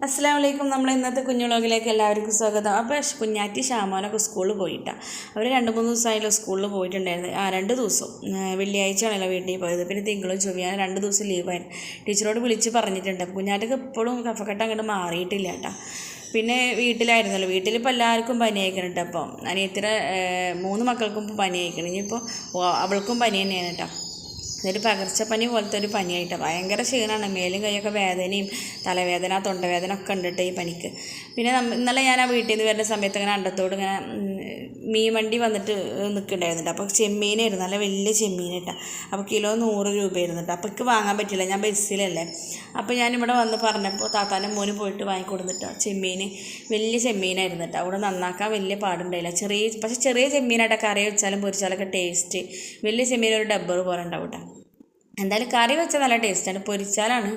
അസ്സലാമലൈക്കും. നമ്മൾ ഇന്നത്തെ കുഞ്ഞു വ്ളോഗിലേക്ക് എല്ലാവർക്കും സ്വാഗതം. അപ്പോൾ കുഞ്ഞാറ്റി ഷാമോനൊക്കെ സ്കൂളിൽ പോയിട്ടാണ്. അവർ 2-3 ദിവസമായല്ലോ സ്കൂളിൽ പോയിട്ടുണ്ടായിരുന്നു. 2 ദിവസം വെള്ളിയാഴ്ചയാണല്ലോ വീട്ടിൽ പോയത്. പിന്നെ തിങ്കളും ചൊവ്വയാണ് 2 ദിവസം ലീവായിരുന്നു. ടീച്ചറോട് വിളിച്ച് പറഞ്ഞിട്ടുണ്ട്. കുഞ്ഞാറ്റക്ക് ഇപ്പോഴും കഫക്കെട്ട് അങ്ങോട്ട് മാറിയിട്ടില്ല കേട്ടോ. പിന്നെ വീട്ടിലായിരുന്നല്ലോ, വീട്ടിലിപ്പോൾ എല്ലാവർക്കും പനി അയക്കുന്നുണ്ട്. അപ്പം അനിയത്തിയുടെ 3 മക്കൾക്കും പനി അയക്കണം. ഇനിയിപ്പോൾ അവൾക്കും പനി തന്നെയാണ് കേട്ടോ. ഇതൊരു പകർച്ചപ്പനി പോലത്തെ ഒരു പനിയായിട്ട് ഭയങ്കര ക്ഷീണമാണ്. മേലും കൈയൊക്കെ വേദനയും തലവേദന തൊണ്ടവേദന ഒക്കെ ഉണ്ട് ഈ പനിക്ക്. പിന്നെ ഇന്നലെ ഞാൻ ആ വീട്ടിൽ നിന്ന് വരുന്ന സമയത്ത് ഇങ്ങനെ അണ്ടത്തോട് ഇങ്ങനെ മീൻ വണ്ടി വന്നിട്ട് നിൽക്കുന്നുണ്ടായിരുന്നുണ്ട്. അപ്പോൾ ചെമ്മീനായിരുന്നു, നല്ല വലിയ ചെമ്മീനിട്ട. അപ്പോൾ കിലോ 100 രൂപയായിരുന്നുണ്ട്. അപ്പോൾ എനിക്ക് വാങ്ങാൻ പറ്റില്ല, ഞാൻ ബസ്സിലല്ലേ. അപ്പോൾ ഞാനിവിടെ വന്ന് പറഞ്ഞപ്പോൾ താത്താൻ്റെ മോന് പോയിട്ട് വാങ്ങിക്കൊടുത്തിട്ടോ ചെമ്മീൻ. വലിയ ചെമ്മീനായിരുന്നു കേട്ടോ. അവിടെ നന്നാക്കാൻ വലിയ പാടുണ്ടായില്ല. പക്ഷേ ചെറിയ ചെമ്മീനായിട്ട് കറി വെച്ചാലും പൊരിച്ചാലൊക്കെ ടേസ്റ്റ്. വലിയ ചെമ്മീൻ ഒരു ഡബ്ബർ പോലെ ഉണ്ടാവും കേട്ടോ. എന്തായാലും കറി വെച്ചാൽ നല്ല ടേസ്റ്റാണ്, പൊരിച്ചാലാണ്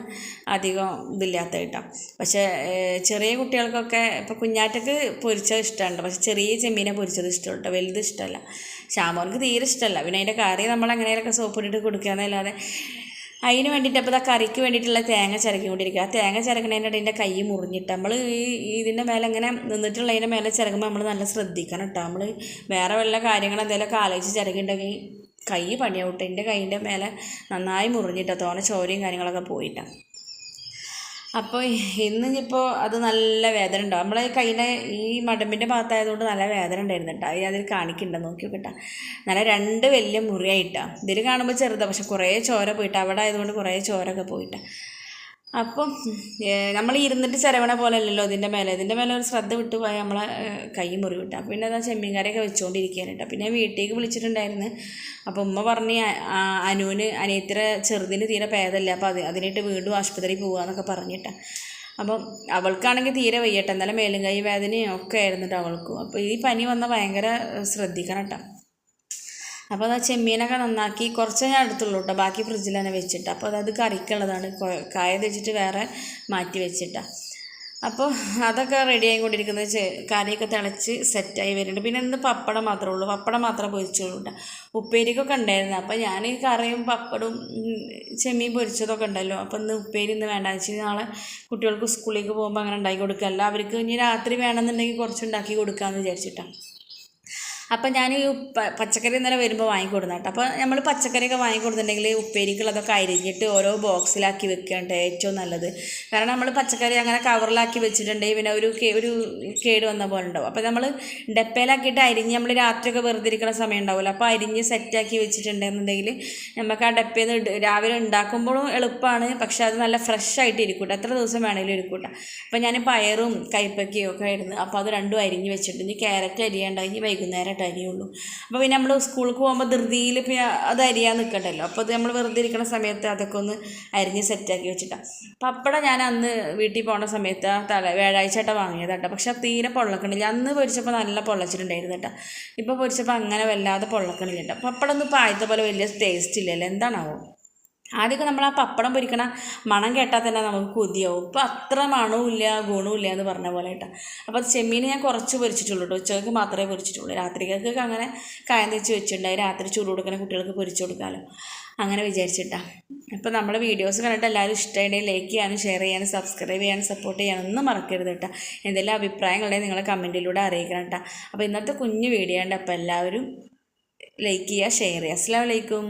അധികം ഇതില്ലാത്ത കേട്ടോ. പക്ഷേ ചെറിയ കുട്ടികൾക്കൊക്കെ ഇപ്പോൾ കുഞ്ഞാറ്റക്ക് പൊരിച്ചത് ഇഷ്ടമുണ്ട്. പക്ഷേ ചെറിയ ചെമ്മീനെ പൊരിച്ചത് ഇഷ്ടമുണ്ട് കേട്ടോ, വലുത് ഇഷ്ടമല്ല. ഷാമോനക്ക് തീരെ ഇഷ്ടമല്ല. പിന്നെ അതിൻ്റെ കറി നമ്മൾ എങ്ങനെയൊക്കെ സോപ്പിട്ടിട്ട് കൊടുക്കുകയെന്നല്ലാതെ അതിന് വേണ്ടിയിട്ട് അപ്പോൾ കറിക്ക് വേണ്ടിയിട്ടുള്ള തേങ്ങ ചിരക്കിക്കൊണ്ടിരിക്കുക. ആ തേങ്ങ ചിരക്കണതിൻ്റെ ഇടയിൽ കൈ മുറിഞ്ഞിട്ട് നമ്മൾ ഇതിൻ്റെ മേലെ ഇങ്ങനെ നിന്നിട്ടുള്ളതിൻ്റെ മേലെ ചിരകുമ്പോൾ നമ്മൾ നല്ല ശ്രദ്ധിക്കണം കേട്ടോ. നമ്മൾ വേറെ വല്ല കാര്യങ്ങൾ എന്തെങ്കിലുമൊക്കെ ആലോചിച്ച് ചിരക്കിയിട്ടുണ്ടെങ്കിൽ കൈ പണിയാവട്ടെ. എൻ്റെ കൈൻ്റെ മേലെ നന്നായി മുറിഞ്ഞിട്ടോ, തോനെ ചോരയും കാര്യങ്ങളൊക്കെ പോയിട്ടാണ്. അപ്പോൾ ഇന്നിപ്പോൾ അത് നല്ല വേദന ഉണ്ടാവും. നമ്മളെ കൈയുടെ ഈ മടമ്പിൻ്റെ ഭാഗത്തായതുകൊണ്ട് നല്ല വേദന ഉണ്ടായിരുന്നു കേട്ടോ. അതിൽ കാണിക്കണ്ട നോക്കി നോക്കിട്ടാ. നല്ല 2 വലിയ മുറിയായിട്ടാണ്. ഇതിൽ കാണുമ്പോൾ ചെറുതാണ്, പക്ഷെ കുറേ ചോര പോയിട്ട് അവിടെ ആയതുകൊണ്ട് കുറേ ചോരൊക്കെ പോയിട്ടാണ്. അപ്പം നമ്മൾ ഇരുന്നിട്ട് ചിരവണ പോലെ അല്ലല്ലോ ഇതിൻ്റെ മേലെ ഒരു ശ്രദ്ധ വിട്ടു പോയാൽ നമ്മളെ കൈ മുറി വിട്ടു. അപ്പോൾ പിന്നെ അതാ ചെമ്മീൻ കറിയൊക്കെ വെച്ചുകൊണ്ടിരിക്കാനായിട്ടോ. പിന്നെ വീട്ടിലേക്ക് വിളിച്ചിട്ടുണ്ടായിരുന്നു. അപ്പോൾ ഉമ്മ പറഞ്ഞ് അനിയത്തിയുടെ ചെറുതിന് തീരെ ഭേദമില്ല, അപ്പോൾ അതിനായിട്ട് വീണ്ടും ആശുപത്രിയിൽ പോകുകയെന്നൊക്കെ പറഞ്ഞിട്ടാണ്. അപ്പം അവൾക്കാണെങ്കിൽ തീരെ വയ്യട്ടെ, എന്നാലും മേലും കൈ വേദനയും ഒക്കെ ആയിരുന്നു കേട്ടോ അവൾക്കും. അപ്പോൾ ഈ പനി വന്നാൽ ഭയങ്കര ശ്രദ്ധിക്കണം കേട്ടോ. അപ്പോൾ അത് ചെമ്മീനൊക്കെ നന്നാക്കി കുറച്ച് ഞാൻ എടുത്തുള്ളൂ കേട്ടോ, ബാക്കി ഫ്രിഡ്ജിൽ തന്നെ വെച്ചിട്ട്. അപ്പോൾ അത് കറിക്കുള്ളതാണ്, കായ വെച്ചിട്ട് വേറെ മാറ്റി വെച്ചിട്ടാണ്. അപ്പോൾ അതൊക്കെ റെഡി ആയിക്കൊണ്ടിരിക്കുന്നത്. കറിയൊക്കെ തിളച്ച് സെറ്റായി വരുന്നുണ്ട്. പിന്നെ ഇന്ന് പപ്പടം മാത്രമേ ഉള്ളൂ, പപ്പടം മാത്രമേ പൊരിച്ചുള്ളൂ കേട്ടോ. ഉപ്പേരിക്കൊക്കെ ഉണ്ടായിരുന്നു. അപ്പോൾ ഞാൻ കറിയും പപ്പടവും ചെമ്മീൻ പൊരിച്ചതൊക്കെ ഉണ്ടല്ലോ. അപ്പോൾ ഇന്ന് ഉപ്പേരി ഇന്ന് വേണ്ടാന്ന് വെച്ചാൽ നാളെ കുട്ടികൾക്ക് സ്കൂളിലേക്ക് പോകുമ്പോൾ അങ്ങനെ ഉണ്ടാക്കി കൊടുക്കുക. അവർക്ക് ഇനി രാത്രി വേണമെന്നുണ്ടെങ്കിൽ കുറച്ചുണ്ടാക്കി കൊടുക്കാമെന്ന് വിചാരിച്ചിട്ടാണ്. അപ്പം ഞാൻ പച്ചക്കറി ഇന്നലെ വരുമ്പോൾ വാങ്ങിക്കൊടുന്ന കേട്ടോ. അപ്പോൾ നമ്മൾ പച്ചക്കറിയൊക്കെ വാങ്ങിക്കൊടുത്തിട്ടുണ്ടെങ്കിൽ ഉപ്പേരിക്കുള്ളതൊക്കെ അരിഞ്ഞിട്ട് ഓരോ ബോക്സിലാക്കി വെക്കുകയാണ് ഏറ്റവും നല്ലത്. കാരണം നമ്മൾ പച്ചക്കറി അങ്ങനെ കവറിലാക്കി വെച്ചിട്ടുണ്ടെങ്കിൽ പിന്നെ ഒരു കേട് വന്ന പോലെ ഉണ്ടാവും. അപ്പോൾ നമ്മൾ ഡപ്പയിലാക്കിയിട്ട് അരിഞ്ഞ് നമ്മൾ രാത്രിയൊക്കെ വെറുതെ ഇരിക്കുന്ന സമയം ഉണ്ടാവില്ല, അപ്പോൾ അരിഞ്ഞ് സെറ്റാക്കി വെച്ചിട്ടുണ്ടെന്നുണ്ടെങ്കിൽ നമുക്ക് ആ ഡപ്പയിൽ നിന്ന് രാവിലെ ഉണ്ടാക്കുമ്പോഴും എളുപ്പമാണ്. പക്ഷേ അത് നല്ല ഫ്രഷ് ആയിട്ട് ഇരിക്കൂട്ടെ, എത്ര ദിവസം വേണമെങ്കിലും ഇരിക്കൂട്ടെ. അപ്പോൾ ഞാൻ പയറും കൈപ്പക്കയും ഒക്കെ ആയിരുന്നു. അപ്പോൾ അത് 2ഉം അരിഞ്ഞ് വെച്ചിട്ട് ഇനി ക്യാരറ്റ് അരിയേണ്ട, ഇനി വൈകുന്നേരം അരിയുള്ളൂ. അപ്പോൾ പിന്നെ നമ്മൾ സ്കൂൾക്ക് പോകുമ്പോൾ ധൃതിയിൽ പിന്നെ അത് അരിയാൻ നിൽക്കണ്ടല്ലോ. അപ്പോൾ അത് നമ്മൾ വെറുതെ ഇരിക്കുന്ന സമയത്ത് അതൊക്കെ ഒന്ന് അരിഞ്ഞ് സെറ്റാക്കി വെച്ചിട്ടാണ്. പപ്പടം ഞാൻ അന്ന് വീട്ടിൽ പോകുന്ന സമയത്ത് വ്യാഴാഴ്ചയായിട്ട് വാങ്ങിയത് കേട്ടോ. പക്ഷെ തീരെ പൊള്ളക്കണില്ല. അന്ന് പൊരിച്ചപ്പോൾ നല്ല പൊള്ളച്ചിട്ടുണ്ടായിരുന്നു കേട്ടോ. ഇപ്പോൾ പൊരിച്ചപ്പോൾ അങ്ങനെ വല്ലാതെ പൊള്ളക്കണില്ല കേട്ടോ. പപ്പടം ഒന്നും ഇപ്പോൾ ആദ്യത്തെ പോലെ വലിയ ടേസ്റ്റ് ഇല്ലല്ലോ, എന്താണാവോ. ആദ്യമൊക്കെ നമ്മൾ ആ പപ്പടം പൊരിക്കണ മണം കേട്ടാൽ തന്നെ നമുക്ക് കൊതിയാവും. ഇപ്പോൾ അത്ര മണവും ഇല്ല ഗുണവും ഇല്ല എന്ന് പറഞ്ഞ പോലെ കേട്ടോ. അപ്പോൾ അത് ചെമ്മീൻ ഞാൻ കുറച്ച് പൊരിച്ചിട്ടുള്ളൂ കേട്ടോ, ഉച്ചയ്ക്ക് മാത്രമേ പൊരിച്ചിട്ടുള്ളൂ. രാത്രിക്കൊക്കെ അങ്ങനെ കായം തെച്ച് വെച്ചിട്ടുണ്ടായി, രാത്രി ചൂട് കൊടുക്കുന്ന കുട്ടികൾക്ക് പൊരിച്ചു കൊടുക്കാമല്ലോ, അങ്ങനെ വിചാരിച്ചിട്ടാണ്. അപ്പോൾ നമ്മുടെ വീഡിയോസ് കണ്ടിട്ട് എല്ലാവരും ഇഷ്ടമായിട്ടുണ്ടെങ്കിൽ ലൈക്ക് ചെയ്യാനും ഷെയർ ചെയ്യാനും സബ്സ്ക്രൈബ് ചെയ്യാനും സപ്പോർട്ട് ചെയ്യാനും ഒന്നും മറക്കരുത് കേട്ടോ. എന്തെല്ലാം അഭിപ്രായങ്ങളുണ്ടെങ്കിൽ നിങ്ങളെ കമൻറ്റിലൂടെ അറിയിക്കണം കേട്ടോ. അപ്പോൾ ഇന്നത്തെ കുഞ്ഞു വീഡിയോ ഉണ്ട്. അപ്പോൾ എല്ലാവരും ലൈക്ക് ചെയ്യുക, ഷെയർ ചെയ്യുക. അസ്സലാമു അലൈക്കും.